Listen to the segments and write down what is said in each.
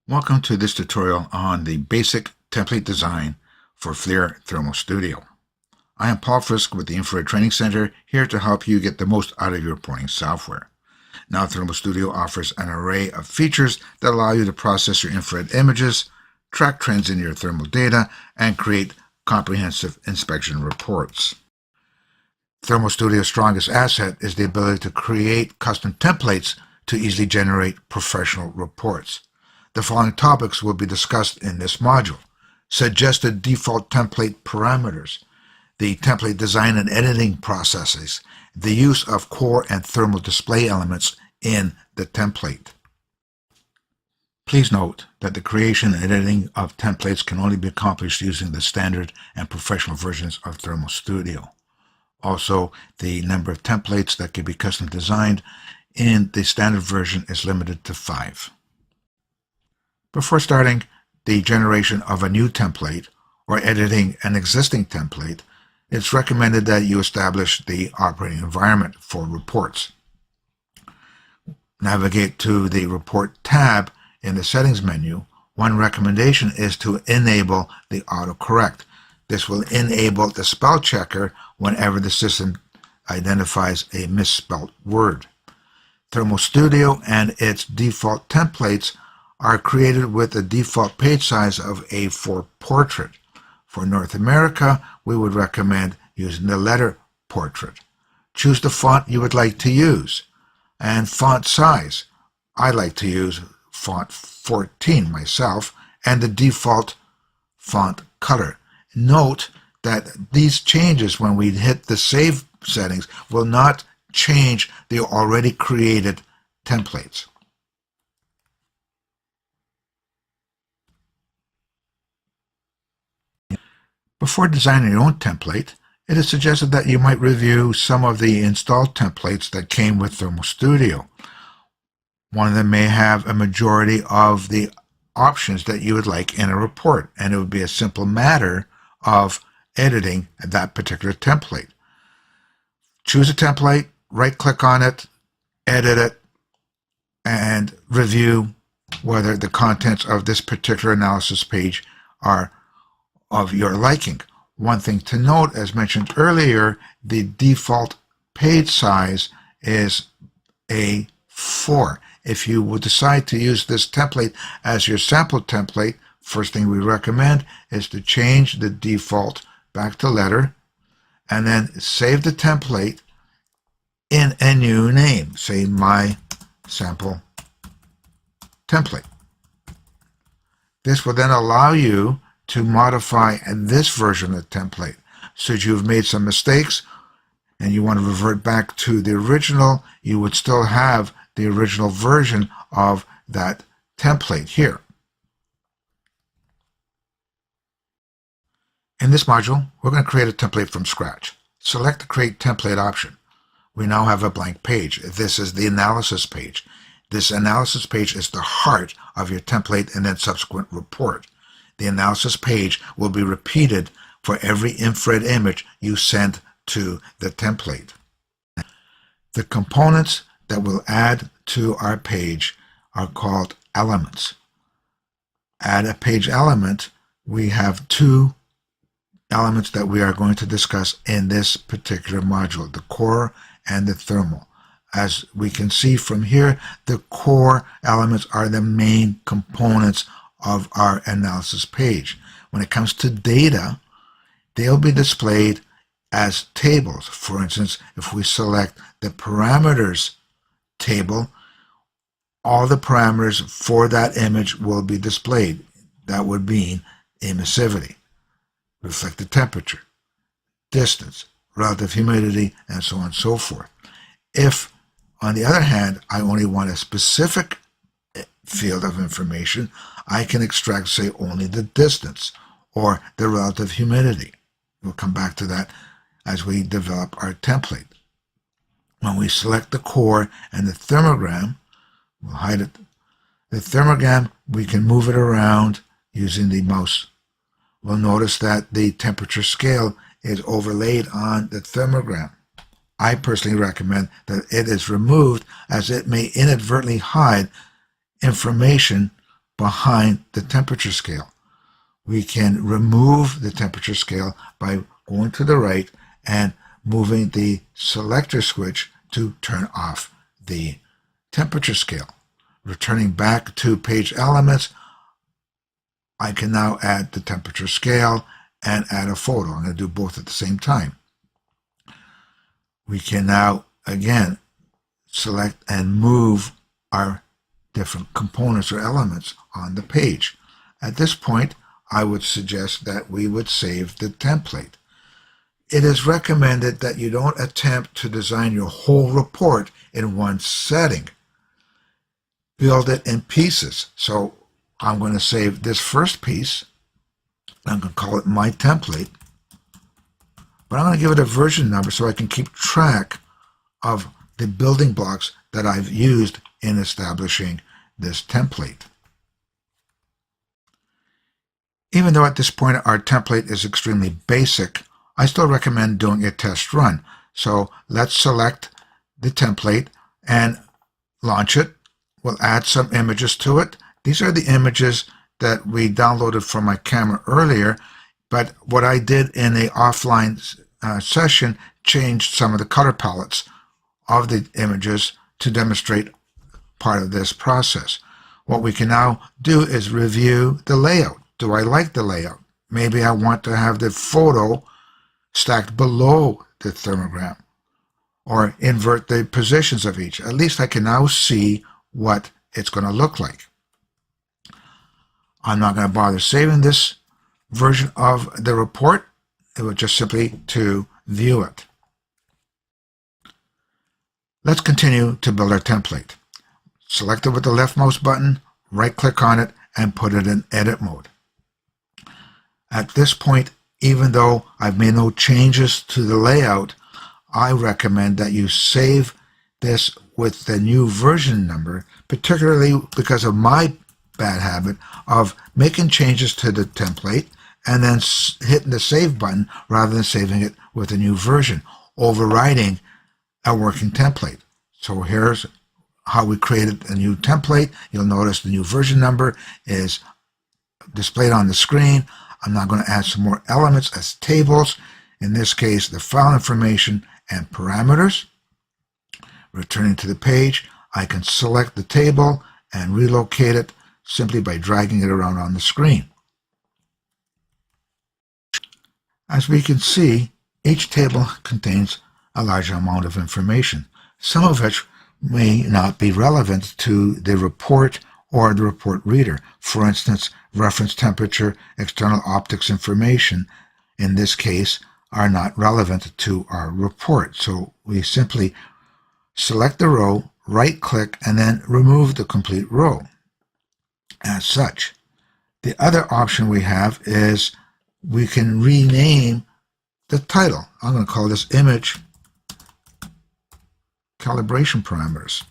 Welcome to this tutorial on the basic template design for FLIR Thermal Studio. I am Paul Frisk with the Infrared Training Center, here to help you get the most out of your reporting software. Now, Thermal Studio offers an array of features that allow you to process your infrared images, track trends in your thermal data, and create comprehensive inspection reports. Thermal Studio's strongest asset is the ability to create custom templates to easily generate professional reports. The following topics will be discussed in this module: suggested default template parameters, the template design and editing processes, the use of core and thermal display elements in the template. Please note that the creation and editing of templates can only be accomplished using the standard and professional versions of Thermal Studio. Also, the number of templates that can be custom designed in the standard version is limited to 5. Before starting the generation of a new template or editing an existing template, it's recommended that you establish the operating environment for reports. Navigate to the Report tab in the Settings menu. One recommendation is to enable the autocorrect. This will enable the spell checker whenever the system identifies a misspelled word. Thermal Studio and its default templates are created with a default page size of A4 portrait. For North America, we would recommend using the letter portrait. Choose the font you would like to use, and font size. I like to use font 14 myself, and the default font color. Note that these changes, when we hit the save settings, will not change the already created templates. Before designing your own template, it is suggested that you might review some of the installed templates that came with Thermal Studio. One of them may have a majority of the options that you would like in a report, and it would be a simple matter of editing that particular template. Choose a template, right-click on it, edit it, and review whether the contents of this particular analysis page are of your liking. One thing to note, as mentioned earlier, the default page size is A4. If you would decide to use this template as your sample template, first thing we recommend is to change the default back to letter and then save the template in a new name, say my sample template. This will then allow you to modify this version of the template. Should you have made some mistakes and you want to revert back to the original, you would still have the original version of that template here. In this module, we're going to create a template from scratch. Select the Create Template option. We now have a blank page. This is the analysis page. This analysis page is the heart of your template and then subsequent report. The analysis page will be repeated for every infrared image you send to the template. The components that we'll add to our page are called elements. Add a page element. We have 2 elements that we are going to discuss in this particular module, the core and the thermal. As we can see from here, the core elements are the main components of our analysis page. When it comes to data, they'll be displayed as tables. For instance, if we select the parameters table, all the parameters for that image will be displayed. That would mean emissivity, reflected temperature, distance, relative humidity, and so on and so forth. If, on the other hand, I only want a specific field of information, I can extract, say, only the distance or the relative humidity. We'll come back to that as we develop our template. When we select the core and the thermogram, we'll hide it. The thermogram, we can move it around using the mouse. We'll notice that the temperature scale is overlaid on the thermogram. I personally recommend that it is removed, as it may inadvertently hide information behind the temperature scale. We can remove the temperature scale by going to the right and moving the selector switch to turn off the temperature scale. Returning back to page elements, I can now add the temperature scale and add a photo. I'm going to do both at the same time. We can now, again, select and move our different components or elements on the page. At this point, I would suggest that we would save the template. It is recommended that you don't attempt to design your whole report in one setting. Build it in pieces. So I'm going to save this first piece. I'm going to call it my template. But I'm going to give it a version number so I can keep track of the building blocks that I've used in establishing this template. Even though at this point our template is extremely basic, I still recommend doing a test run. So let's select the template and launch it. We'll add some images to it. These are the images that we downloaded from my camera earlier, but what I did in the offline session changed some of the color palettes of the images to demonstrate part of this process. What we can now do is review the layout. Do I like the layout? Maybe I want to have the photo stacked below the thermogram, or invert the positions of each. At least I can now see what it's going to look like. I'm not going to bother saving this version of the report. It was just simply to view it. Let's continue to build our template. Select it with the left mouse button, right-click on it, and put it in edit mode. At this point, even though I've made no changes to the layout, I recommend that you save this with the new version number, particularly because of my bad habit of making changes to the template and then hitting the save button rather than saving it with a new version, overriding a working template. So here's how we created a new template. You'll notice the new version number is displayed on the screen. I'm now going to add some more elements as tables. In this case, the file information and parameters. Returning to the page, I can select the table and relocate it simply by dragging it around on the screen. As we can see, each table contains a large amount of information, some of which may not be relevant to the report or the report reader. For instance, reference temperature, external optics information, in this case, are not relevant to our report. So we simply select the row, right-click, and then remove the complete row. As such, the other option we have is we can rename the title. I'm going to call this image calibration parameters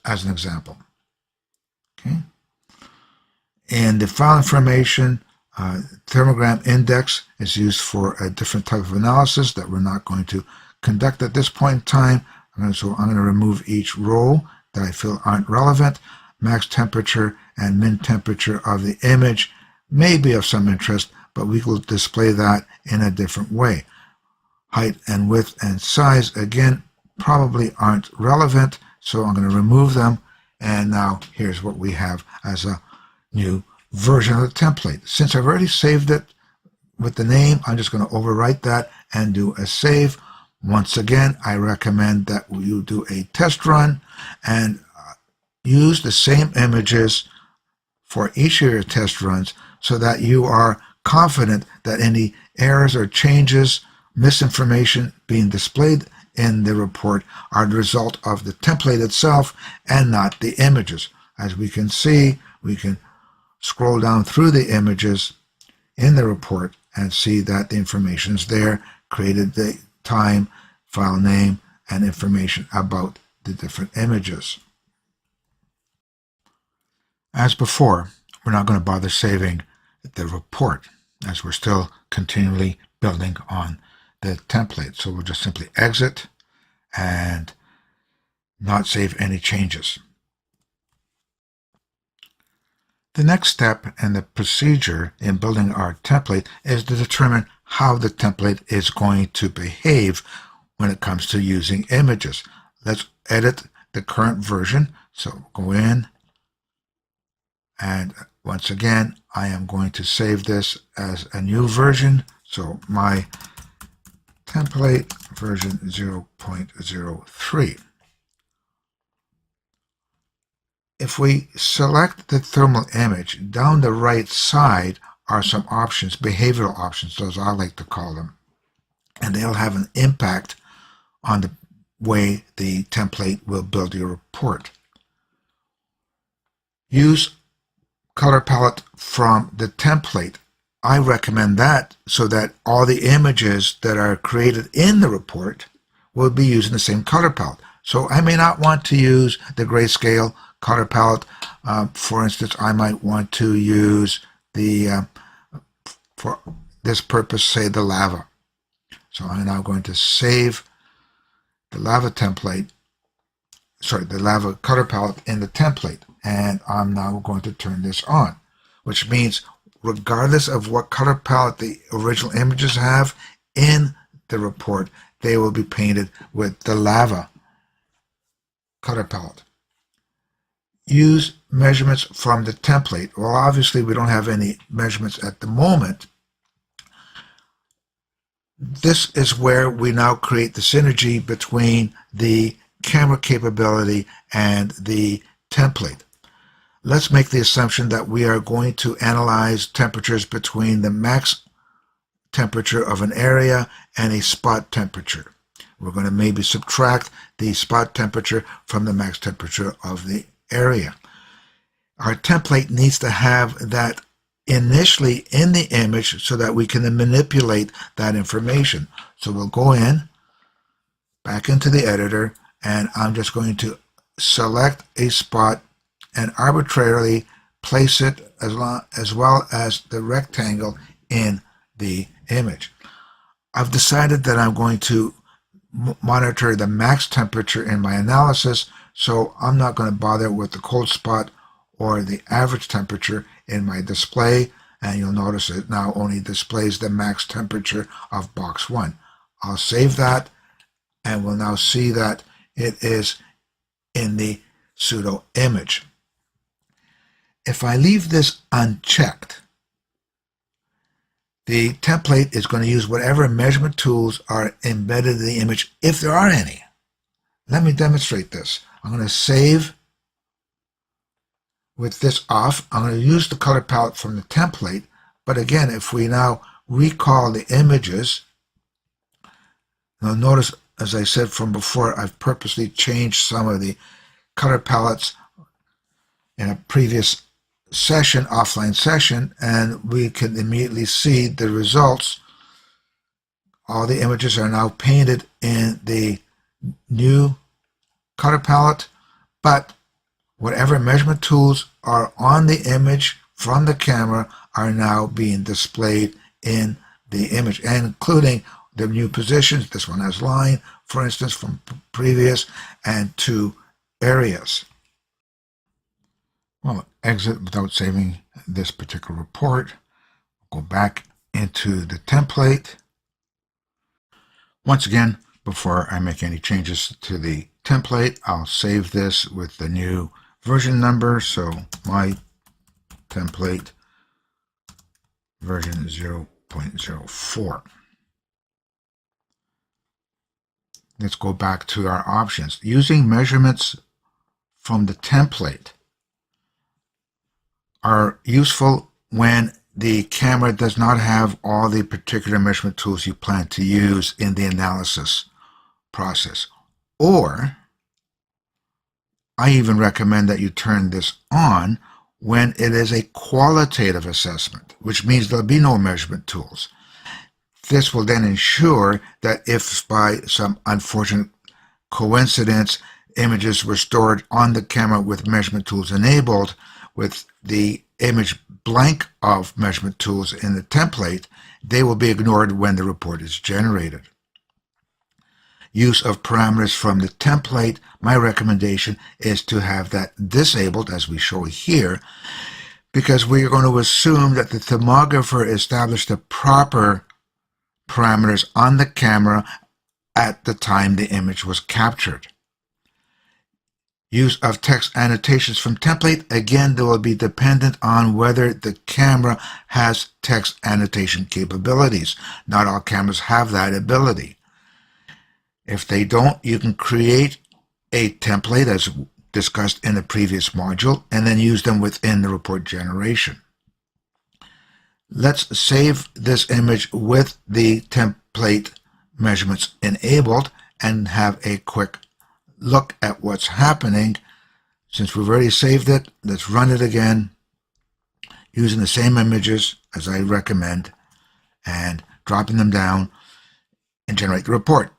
as an example. Okay. And the file information, thermogram index is used for a different type of analysis that we're not going to conduct at this point in time. So I'm going to remove each row that I feel aren't relevant. Max temperature and min temperature of the image may be of some interest, but we will display that in a different way. Height and width and size, again, probably aren't relevant, so I'm going to remove them. And now here's what we have as a new version of the template. Since I've already saved it with the name, I'm just going to overwrite that and do a save. Once again, I recommend that you do a test run and use the same images for each of your test runs so that you are confident that any errors or changes, misinformation being displayed in the report are the result of the template itself and not the images. As we can see, we can scroll down through the images in the report and see that the information is there, created the time, file name, and information about the different images. As before, we're not going to bother saving the report as we're still continually building on the template. So we'll just simply exit and not save any changes. The next step in the procedure in building our template is to determine how the template is going to behave when it comes to using images. Let's edit the current version. So go in, and once again, I am going to save this as a new version. So my template version 0.03. If we select the thermal image, down the right side are some options, behavioral options, those I like to call them, and they'll have an impact on the way the template will build your report. Use color palette from the template. I recommend that so that all the images that are created in the report will be using the same color palette. So I may not want to use the grayscale color palette. For instance, I might want to use the, for this purpose, say the lava. So I'm now going to save the lava template, the lava color palette in the template. And I'm now going to turn this on, which means regardless of what color palette the original images have in the report, they will be painted with the lava color palette. Use measurements from the template. Well, obviously we don't have any measurements at the moment. This is where we now create the synergy between the camera capability and the template. Let's make the assumption that we are going to analyze temperatures between the max temperature of an area and a spot temperature. We're going to maybe subtract the spot temperature from the max temperature of the area. Our template needs to have that initially in the image so that we can then manipulate that information. So we'll go in, back into the editor, and I'm just going to select a spot and arbitrarily place it as well as the rectangle in the image. I've decided that I'm going to monitor the max temperature in my analysis, so I'm not going to bother with the cold spot or the average temperature in my display, and you'll notice it now only displays the max temperature of box 1. I'll save that, and we'll now see that it is in the pseudo image. If I leave this unchecked, the template is going to use whatever measurement tools are embedded in the image, if there are any. Let me demonstrate this. I'm going to save with this off. I'm going to use the color palette from the template, but again, if we now recall the images, now notice, as I said from before, I've purposely changed some of the color palettes in a previous session, offline session, and we can immediately see the results. All the images are now painted in the new color palette, but whatever measurement tools are on the image from the camera are now being displayed in the image, including the new positions. This one has line, for instance, from previous, and 2 areas. Well, exit without saving this particular report. Go back into the template. Once again, before I make any changes to the template, I'll save this with the new version number. So my template version 0.04. Let's go back to our options. Using measurements from the template are useful when the camera does not have all the particular measurement tools you plan to use in the analysis process. Or I even recommend that you turn this on when it is a qualitative assessment, which means there'll be no measurement tools. This will then ensure that if by some unfortunate coincidence images were stored on the camera with measurement tools enabled, with the image blank of measurement tools in the template, they will be ignored when the report is generated. Use of parameters from the template, my recommendation is to have that disabled, as we show here, because we are going to assume that the thermographer established the proper parameters on the camera at the time the image was captured. Use of text annotations from template, again, they will be dependent on whether the camera has text annotation capabilities. Not all cameras have that ability. If they don't, you can create a template as discussed in the previous module and then use them within the report generation. Let's save this image with the template measurements enabled and have a quick look at what's happening. Since we've already saved it, let's run it again using the same images as I recommend and dropping them down and generate the report.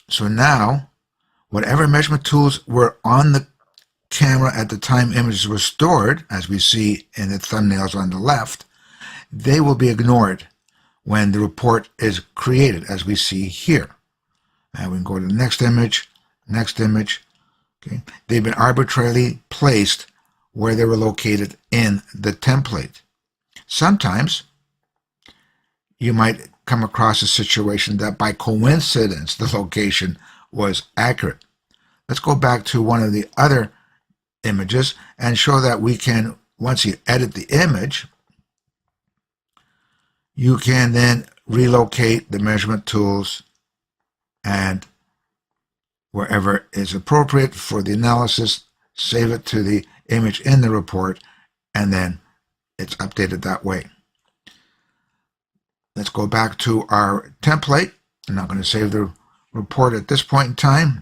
So now, whatever measurement tools were on the camera at the time images were stored, as we see in the thumbnails on the left, they will be ignored when the report is created, as we see here. And we can go to the next image. Okay. They've been arbitrarily placed where they were located in the template. Sometimes you might come across a situation that by coincidence the location was accurate. Let's go back to one of the other images and show that we can, once you edit the image, you can then relocate the measurement tools and wherever is appropriate for the analysis, save it to the image in the report, and then it's updated that way. Let's go back to our template. I'm not going to save the report at this point in time.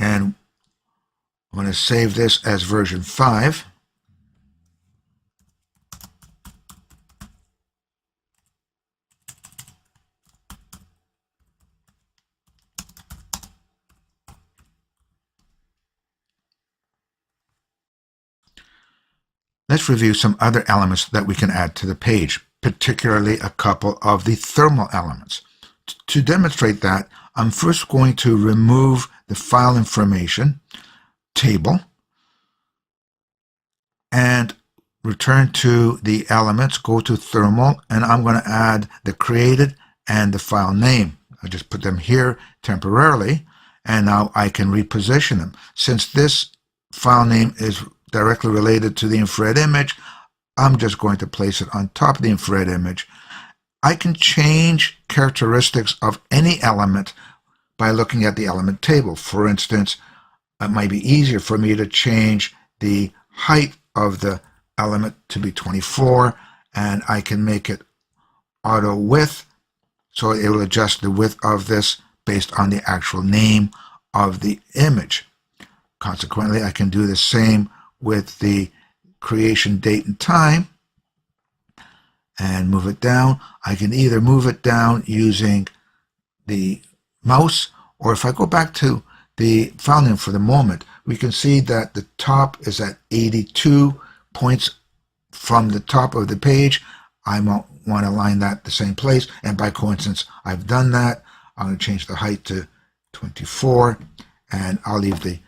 And I'm going to save this as version 5. Let's review some other elements that we can add to the page, particularly a couple of the thermal elements. To demonstrate that, I'm first going to remove the file information table and return to the elements, go to thermal, and I'm going to add the created and the file name. I just put them here temporarily, and now I can reposition them. Since this file name is directly related to the infrared image, I'm just going to place it on top of the infrared image. I can change characteristics of any element by looking at the element table. For instance, it might be easier for me to change the height of the element to be 24, and I can make it auto width, so it will adjust the width of this based on the actual name of the image. Consequently, I can do the same with the creation date and time and move it down. I can either move it down using the mouse, or if I go back to the file name for the moment, we can see that the top is at 82 points from the top of the page. I want to align that the same place, and by coincidence I've done that. I'm going to change the height to 24, and I'll leave the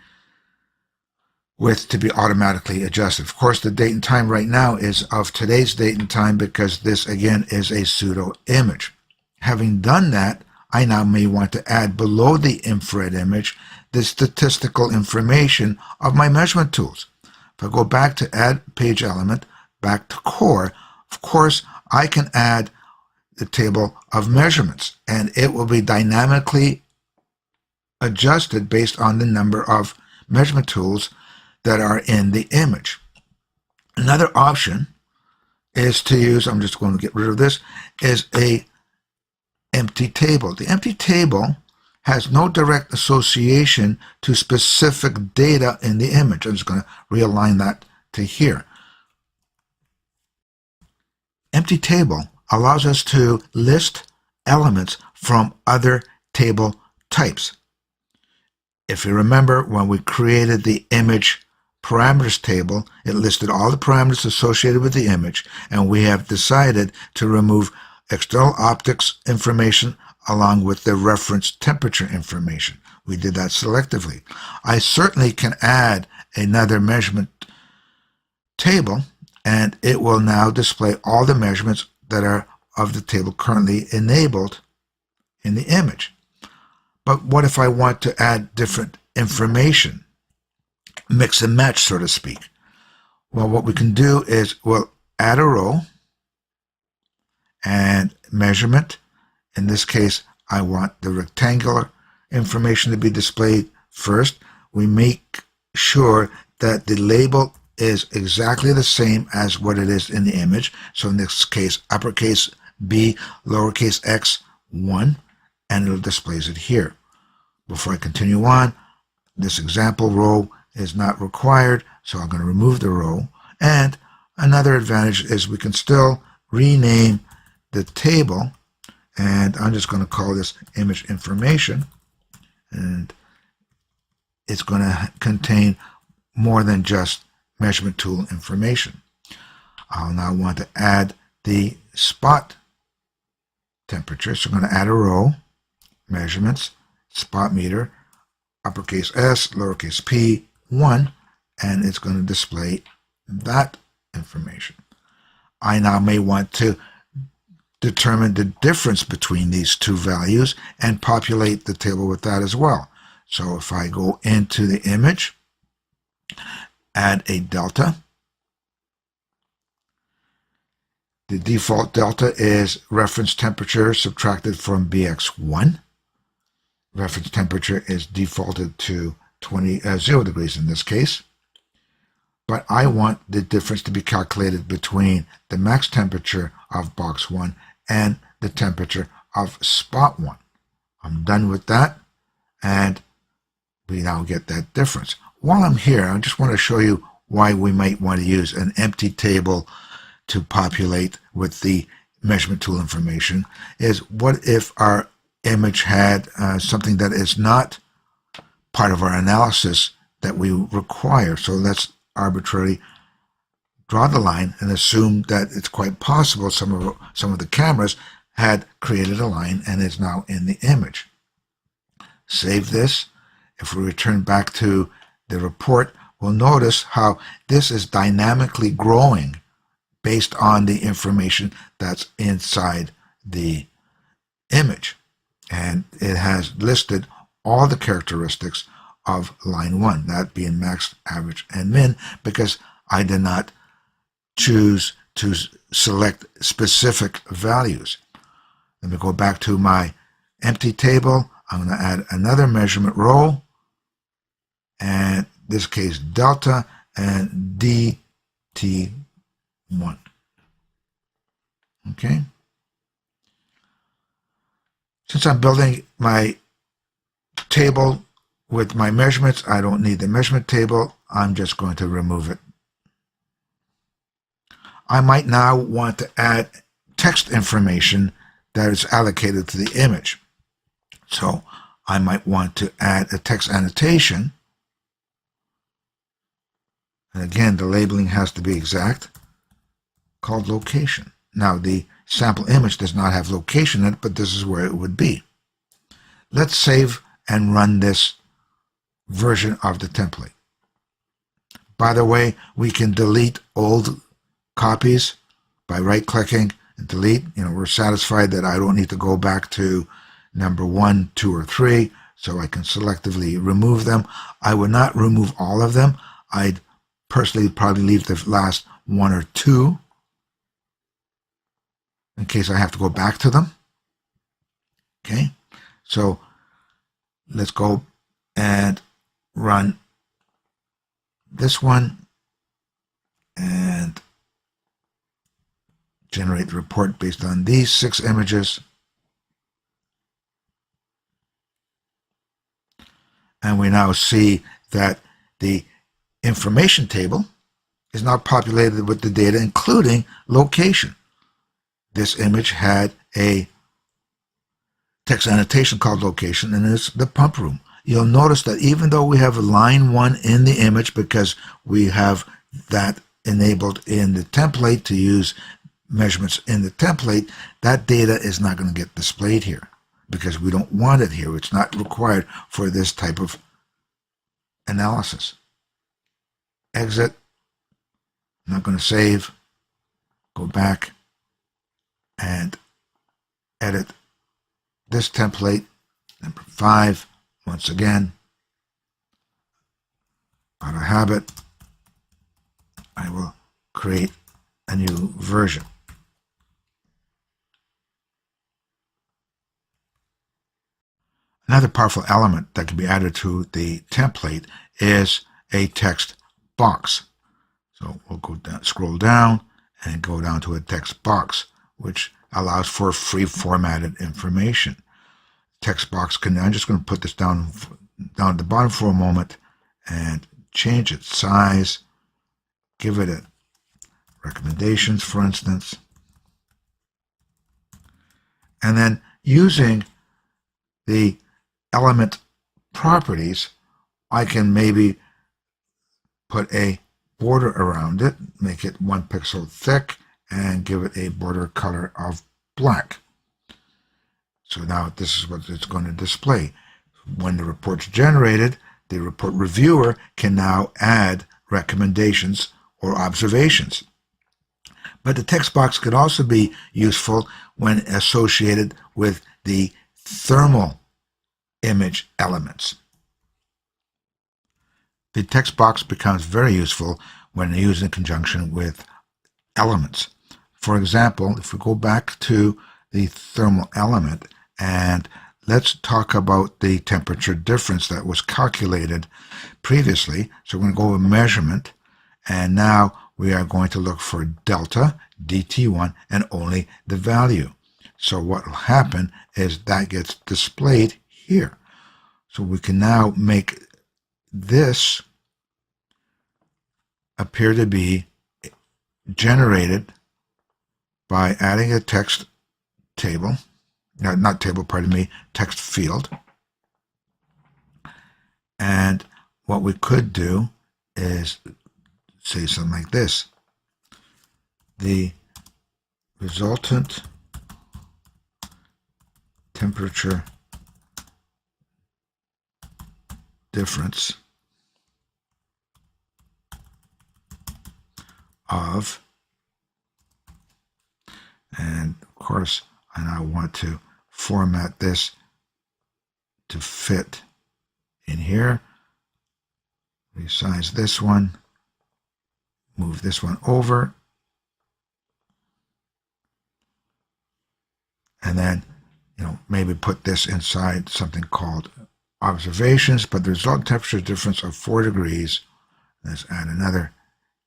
width to be automatically adjusted. Of course, the date and time right now is of today's date and time because this again is a pseudo image. Having done that, I now may want to add below the infrared image the statistical information of my measurement tools. If I go back to add page element, back to core, of course I can add the table of measurements, and it will be dynamically adjusted based on the number of measurement tools that are in the image. Another option is to use, I'm just going to get rid of this, is a empty table. The empty table has no direct association to specific data in the image. I'm just going to realign that to here. Empty table allows us to list elements from other table types. If you remember, when we created the image parameters table, it listed all the parameters associated with the image, and we have decided to remove external optics information along with the reference temperature information. We did that selectively. I certainly can add another measurement table, and it will now display all the measurements that are of the table currently enabled in the image. But what if I want to add different information? Mix and match, so to speak. Well, what we can do is we'll add a row and measurement. In this case, I want the rectangular information to be displayed first. We make sure that the label is exactly the same as what it is in the image. So in this case, uppercase B, lowercase x, 1, and it displays it here. Before I continue on, this example row is not required, so I'm going to remove the row. And another advantage is we can still rename the table, and I'm just going to call this image information, and it's going to contain more than just measurement tool information. I'll now want to add the spot temperature, so I'm going to add a row, measurements, spot meter, uppercase S, lowercase p, 1, and it's going to display that information. I now may want to determine the difference between these two values and populate the table with that as well. So if I go into the image, add a delta. The default delta is reference temperature subtracted from BX1. Reference temperature is defaulted to 0 degrees in this case. But I want the difference to be calculated between the max temperature of box 1 and the temperature of spot 1. I'm done with that, and we now get that difference. While I'm here, I just want to show you why we might want to use an empty table to populate with the measurement tool information. Is what if our image had something that is not part of our analysis that we require? So let's arbitrarily draw the line and assume that it's quite possible some of the cameras had created a line and is now in the image. Save this. If we return back to the report, we'll notice how this is dynamically growing based on the information that's inside the image. And it has listed all the characteristics of line 1, that being max, average, and min, because I did not choose to select specific values. Let me go back to my empty table. I'm going to add another measurement row, and in this case delta and DT1. Okay. Since I'm building my table with my measurements, I don't need the measurement table. I'm just going to remove it. I might now want to add text information that is allocated to the image. So I might want to add a text annotation. And again, the labeling has to be exact, called location. Now, the sample image does not have location in it, but this is where it would be. Let's save and run this version of the template. By the way, we can delete old copies by right-clicking and delete. We're satisfied that I don't need to go back to number 1, 2, or 3, so I can selectively remove them. I would not remove all of them. I'd personally probably leave the last 1 or 2 in case I have to go back to them. Okay, so let's go and run this one and generate the report based on these 6 images. And we now see that the information table is now populated with the data, including location. This image had a text annotation called location, and it's the pump room. You'll notice that even though we have line 1 in the image, because we have that enabled in the template to use measurements in the template, that data is not going to get displayed here because we don't want it here. It's not required for this type of analysis. Exit, I'm not going to save. Go back and edit this template, number 5, once again. Out of habit, I will create a new version. Another powerful element that can be added to the template is a text box. So we'll go down, scroll down, and go down to a text box, which allows for free formatted information. Text box can, I'm just going to put this down at the bottom for a moment and change its size, give it a recommendations, for instance, and then using the element properties, I can maybe put a border around it, make it 1 pixel thick, and give it a border color of black. So now this is what it's going to display. When the report's generated, the report reviewer can now add recommendations or observations. But the text box could also be useful when associated with the thermal image elements. The text box becomes very useful when used in conjunction with elements. For example, if we go back to the thermal element and let's talk about the temperature difference that was calculated previously. So we're going to go with measurement, and now we are going to look for delta, dt1, and only the value. So what will happen is that gets displayed here. So we can now make this appear to be generated by adding a text table, not table, pardon me, text field. And what we could do is say something like this: the resultant temperature difference of, and of course I now want to format this to fit in here, resize this one, move this one over, and then maybe put this inside something called observations, but the result temperature difference of 4 degrees. Let's add another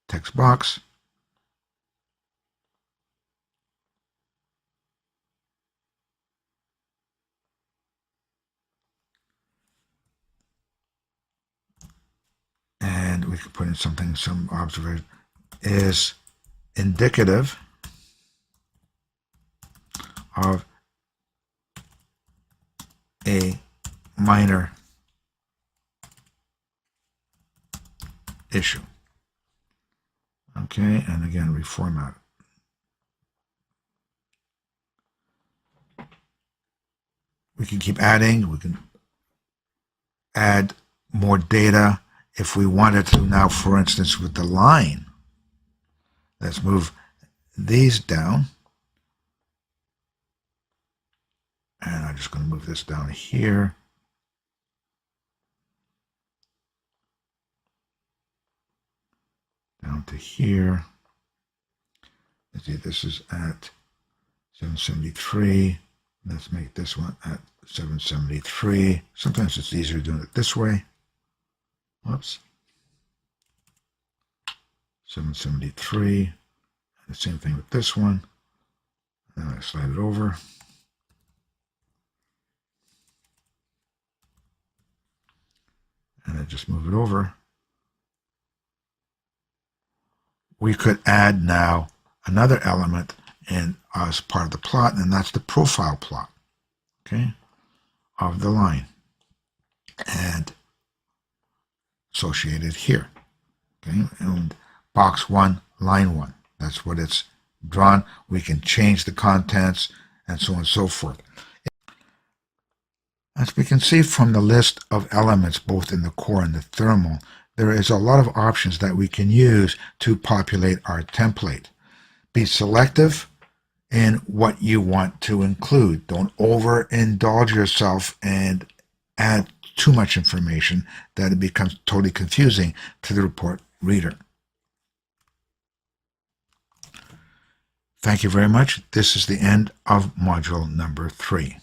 text box. And we could put in something, some observation is indicative of a minor issue. Okay, and again, reformat it. We can keep adding. We can add more data if we wanted to. Now, for instance, with the line, let's move these down. And I'm just going to move this down here. Down to here. Let's see, this is at 773. Let's make this one at 773. Sometimes it's easier doing it this way. Whoops. 773. And the same thing with this one. Then I slide it over. And I just move it over. We could add now another element in as part of the plot, and that's the profile plot, okay, of the line, and associated here, okay, and box 1, line 1. That's what it's drawn. We can change the contents and so on and so forth. As we can see from the list of elements both in the core and the thermal, there is a lot of options that we can use to populate our template. Be selective in what you want to include. Don't overindulge yourself and add too much information that it becomes totally confusing to the report reader. Thank you very much. This is the end of module number 3.